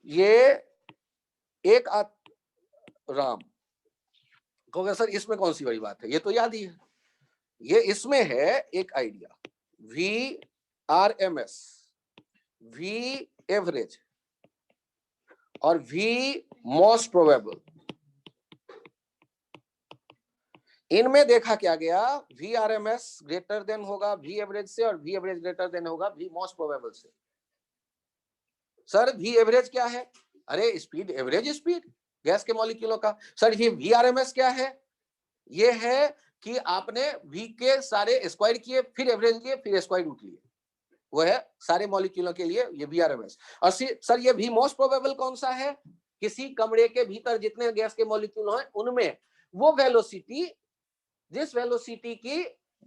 ये एक राम कहोगे सर इसमें कौन सी बड़ी बात है, ये तो याद ही है। ये इसमें है एक आइडिया, VRMS, V एवरेज और V मोस्ट प्रोबेबल। इनमें देखा क्या गया, VRMS ग्रेटर देन होगा V एवरेज से और V एवरेज ग्रेटर देन होगा V मोस्ट प्रोबेबल से। सर V एवरेज क्या है? अरे स्पीड, एवरेज स्पीड गैस के मॉलिक्यूलों का। सर ये VRMS क्या है? ये है कि आपने V के सारे स्क्वायर किए, फिर एवरेज लिए, फिर स्क्वायर रूट लिए, वो है सारे मॉलिक्यूलों के लिए ये VRMS। और सर ये V मोस्ट प्रोबेबल कौन सा है? किसी कमरे के भीतर जितने गैस के मॉलिक्यूल हैं उनमें वो वेलोसिटी, जिस वेलोसिटी की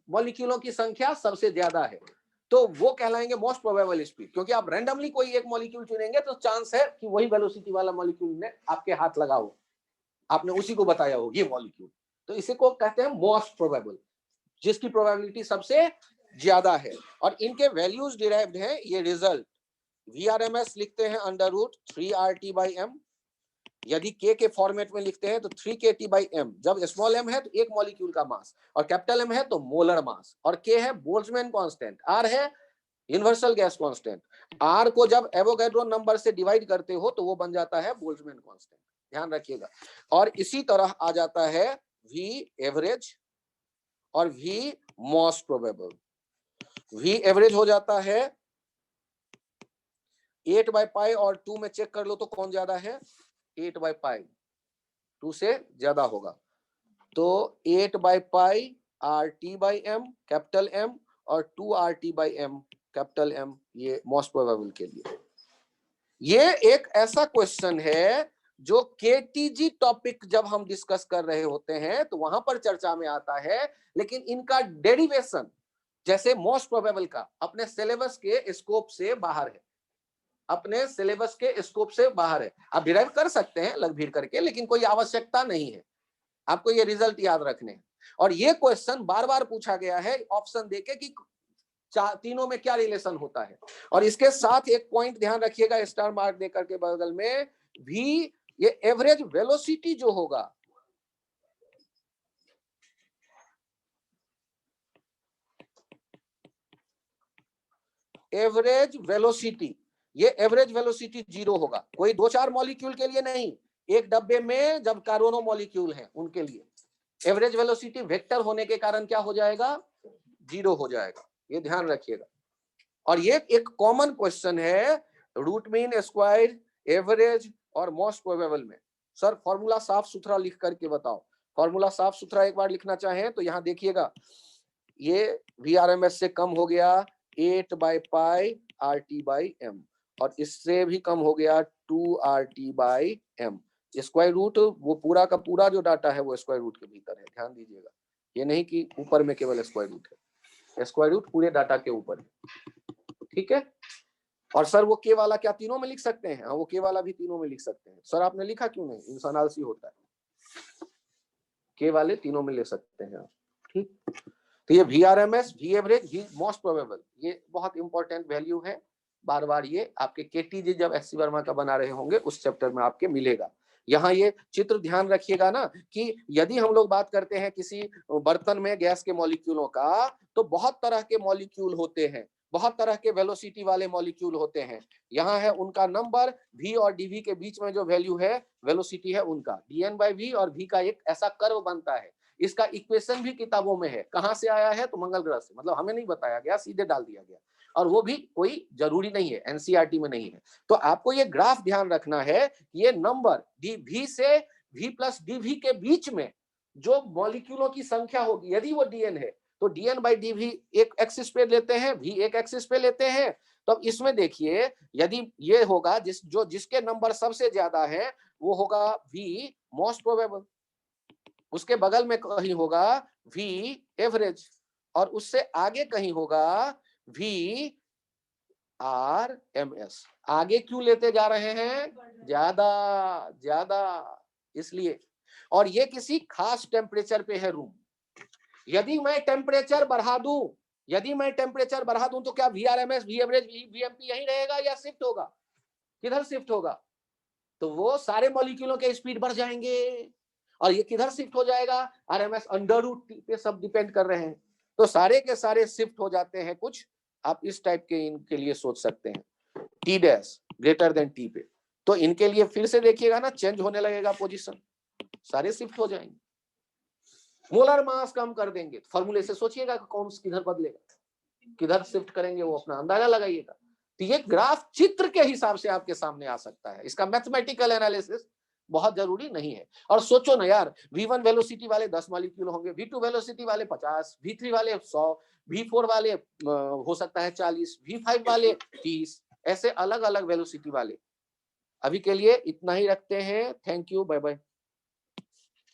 मॉलिक्यूलों की संख्या सबसे ज्यादा है, तो वो कहलाएंगे मोस्ट प्रोबेबल स्पीड। क्योंकि आप रैंडमली कोई एक मॉलिक्यूल चुनेंगे तो चांस है कि वही वेलोसिटी वाला मॉलिक्यूल ने आपके हाथ लगा हो, आपने उसी को बताया हो ये मॉलिक्यूल, तो इसी को कहते हैं मोस्ट प्रोबेबल, जिसकी प्रोबेबिलिटी सबसे ज्यादा है। और इनके वैल्यूज डिराइव्ड है, ये रिजल्ट VRMS लिखते हैं √3RT/m, यदि K के फॉर्मेट में लिखते हैं तो 3kT/m। जब स्मॉल m है तो एक मॉलिक्यूल का मास, और कैपिटल M है तो मोलर मास, और K है बोल्ट्जमैन कांस्टेंट, R है यूनिवर्सल गैस कांस्टेंट। R को जब एवोगैड्रो नंबर से डिवाइड करते हो तो वो बन जाता है बोल्ट्जमैन कांस्टेंट, ध्यान रखिएगा। और इसी तरह आ जाता है V एवरेज और V most probable. V average हो जाता है 8/π और 2 में चेक कर लो तो कौन ज्यादा है, 8/π 2 से ज्यादा होगा, तो 8/π RT/m कैपिटल M और 2RT/m कैपिटल M, ये मोस्ट प्रोबेबल के लिए। ये एक ऐसा क्वेश्चन है जो KTG टॉपिक जब हम डिस्कस कर रहे होते हैं तो वहां पर चर्चा में आता है, लेकिन इनका डेरिवेशन जैसे मोस्ट प्रोबेबल का अपने सिलेबस के स्कोप से बाहर है, अपने सिलेबस के स्कोप से बाहर है। आप डिराइव कर सकते हैं लग भीड़ करके, लेकिन कोई आवश्यकता नहीं है, आपको ये रिजल्ट याद रखने हैं। और ये क्वेश्चन बार बार पूछा गया है ऑप्शन देके कि तीनों में क्या रिलेशन होता है। और इसके साथ एक पॉइंट ध्यान रखिएगा स्टार मार्क देकर के बगल में भी, ये एवरेज वेलोसिटी जो होगा, एवरेज वेलोसिटी, ये एवरेज वेलोसिटी 0 होगा। कोई 2-4 मॉलिक्यूल के लिए नहीं, एक डब्बे में जब करोड़ों मॉलिक्यूल हैं उनके लिए एवरेज वेलोसिटी वेक्टर होने के कारण क्या हो जाएगा, 0 हो जाएगा, ये ध्यान रखिएगा। और ये एक कॉमन क्वेश्चन है रूट मीन, स्क्वायर, एवरेज और मोस्ट प्रोबेबल में। सर फॉर्मूला साफ सुथरा लिख करके बताओ। फॉर्मूला साफ सुथरा एक बार लिखना चाहें तो यहां देखिएगा, ये VRMS से कम हो गया 8/π RT/m और इससे भी कम हो गया 2RT/m। स्क्वायर रूट वो पूरा का पूरा जो डाटा है वो स्क्वायर रूट के भीतर है, ध्यान दीजिएगा, ये नहीं कि ऊपर में केवल स्क्वायर रूट है, स्क्वायर रूट पूरे डाटा के ऊपर है, ठीक है। और सर वो के वाला क्या तीनों में लिख सकते हैं? हाँ वो के वाला भी तीनों में लिख सकते हैं। सर आपने लिखा क्यों नहीं, इंसान आलसी होता है, के वाले तीनों में ले सकते हैं आप, ठीक। तो ये VRMS, V average, V most probable, ये बहुत इंपॉर्टेंट वैल्यू है। बार बार ये आपके KTG जब SC वर्मा का बना रहे होंगे उस चैप्टर में आपके मिलेगा। यहाँ ये चित्र ध्यान रखिएगा ना कि यदि हम लोग बात करते हैं किसी बर्तन में गैस के मॉलिक्यूलों का, तो बहुत तरह के मॉलिक्यूल होते हैं, बहुत तरह के वेलोसिटी वाले मॉलिक्यूल होते हैं। यहाँ है उनका नंबर, V और DV के बीच में जो वैल्यू है वेलोसिटी है उनका, dN/V और V का एक ऐसा कर्व बनता है। इसका इक्वेशन भी किताबों में है, कहां से आया है तो मंगल ग्रह से, मतलब हमें नहीं बताया गया, सीधे डाल दिया गया, और वो भी कोई जरूरी नहीं है, NCERT में नहीं है। तो आपको ये ग्राफ ध्यान रखना है, ये नंबर DV से V+DV के बीच में जो मॉलिक्यूलों की संख्या होगी, यदि वो DN है तो dN/dV एक एक्सिस पे लेते हैं, V एक एक्सिस पे लेते हैं। तो अब इसमें देखिए, यदि ये होगा जिसके नंबर सबसे ज्यादा है वो होगा V मोस्ट प्रोबेबल, उसके बगल में कहीं होगा V एवरेज, और उससे आगे कहीं होगा VRMS। आगे क्यों लेते जा रहे हैं, ज्यादा ज्यादा इसलिए। और ये किसी खास टेम्परेचर पे है रूम, यदि मैं टेम्परेचर बढ़ा दूं, तो क्या VRMS, V एवरेज, VMP यही रहेगा या शिफ्ट होगा, किधर शिफ्ट होगा, तो वो सारे मॉलिक्यूलों के स्पीड बढ़ जाएंगे और ये किधर शिफ्ट हो जाएगा, आरएमएस अंडर रूट टी पे सब डिपेंड कर रहे हैं, तो सारे के सारे शिफ्ट हो जाते हैं कुछ, आप इस टाइप के इनके लिए सोच सकते हैं T dash greater than T पे, तो इनके लिए फिर से देखिएगा ना चेंज होने लगेगा पोजीशन, सारे शिफ्ट हो जाएंगे। मोलर मास कम कर देंगे, फॉर्मूले से सोचिएगा कौन किधर बदलेगा, किधर शिफ्ट करेंगे, वो अपना अंदाजा लगाइएगा। तो ये ग्राफ चित्र के हिसाब से आपके सामने आ सकता है, इसका मैथमेटिकल एनालिसिस बहुत जरूरी नहीं है। और सोचो ना यार, V1 वेलोसिटी वाले 10 मॉलिक्यूल होंगे, V2 वेलोसिटी वाले 50, V3 वाले 100, V4 वाले हो सकता है 40, V5 वाले 30, ऐसे अलग अलग वेलोसिटी वाले। अभी के लिए इतना ही रखते हैं, थैंक यू, बाय बाय।